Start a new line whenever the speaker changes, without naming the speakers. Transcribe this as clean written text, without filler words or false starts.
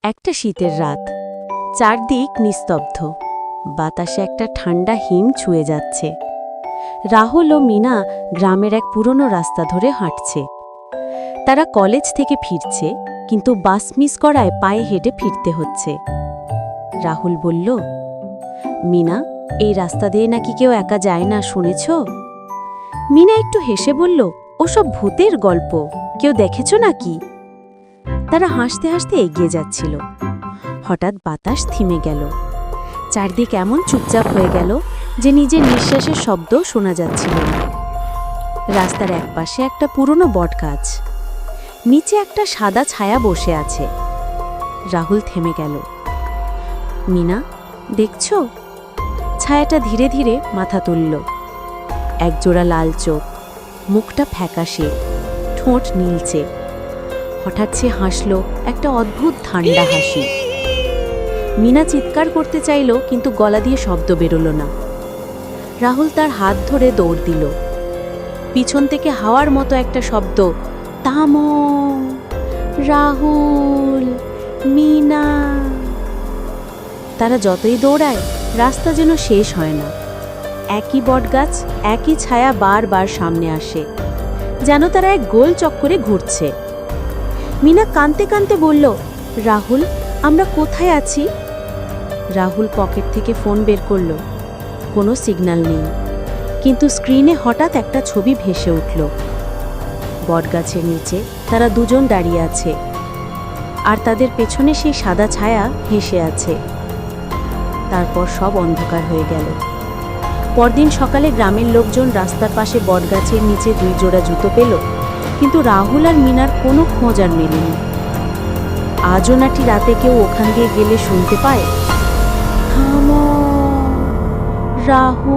একটা শীতের রাত, চারদিক নিস্তব্ধ, বাতাসে একটা ঠান্ডা হিম ছুঁয়ে যাচ্ছে। রাহুল ও মিনা গ্রামের এক পুরনো রাস্তা ধরে হাঁটছে। তারা কলেজ থেকে ফিরছে, কিন্তু বাস মিস করায় পায়ে হেঁটে ফিরতে হচ্ছে। রাহুল বলল, মিনা, এই রাস্তা দিয়ে নাকি কেউ একা যায় না, শুনেছ? মিনা একটু হেসে বলল, ওসব ভূতের গল্প, কেউ দেখেছ নাকি? তারা হাসতে হাসতে এগিয়ে যাচ্ছিল। হঠাৎ বাতাস থেমে গেল। চারদিক এমন চুপচাপ হয়ে গেল যে নিজের নিঃশ্বাসের শব্দ শোনা যাচ্ছিল না। রাস্তার একপাশে একটা পুরনো বটগাছ, নিচে একটা সাদা ছায়া বসে আছে। রাহুল থেমে গেল। মিনা, দেখছ? ছায়াটা ধীরে ধীরে মাথা তুলল। একজোড়া লাল চোখ, মুখটা ফ্যাকাশে, ঠোঁট নীলচে। হঠাৎ সে হাসল, একটা অদ্ভুত ঠান্ডা হাসি। মিনা চিৎকার করতে চাইল, কিন্তু গলা দিয়ে শব্দ বেরোল না। রাহুল তার হাত ধরে দৌড় দিল। পিছন থেকে হাওয়ার মতো একটা শব্দ, থামো! রাহুল, মিনা। তারা যতই দৌড়ায়, রাস্তা যেন শেষ হয় না। একই বটগাছ, একই ছায়া বারবার সামনে আসে, যেন তারা এক গোল চক্করে ঘুরছে। মিনা কাঁদতে কাঁদতে বলল, রাহুল, আমরা কোথায় আছি? রাহুল পকেট থেকে ফোন বের করল। কোনো সিগন্যাল নেই, কিন্তু স্ক্রিনে হঠাৎ একটা ছবি ভেসে উঠল। বটগাছের নিচে তারা দুজন দাঁড়িয়ে আছে, আর তাদের পেছনে সেই সাদা ছায়া হেসে আছে। তারপর সব অন্ধকার হয়ে গেল। পরদিন সকালে গ্রামের লোকজন রাস্তার পাশে বটগাছের নিচে 2 জোড়া জুতো পেল, কিন্তু রাহুল আর মিনার কোনো খোঁজ আর মেলেনি। আজও নাকি রাতে কেউ ওখান দিয়ে গেলে শুনতে পায়, থামো রাহুল।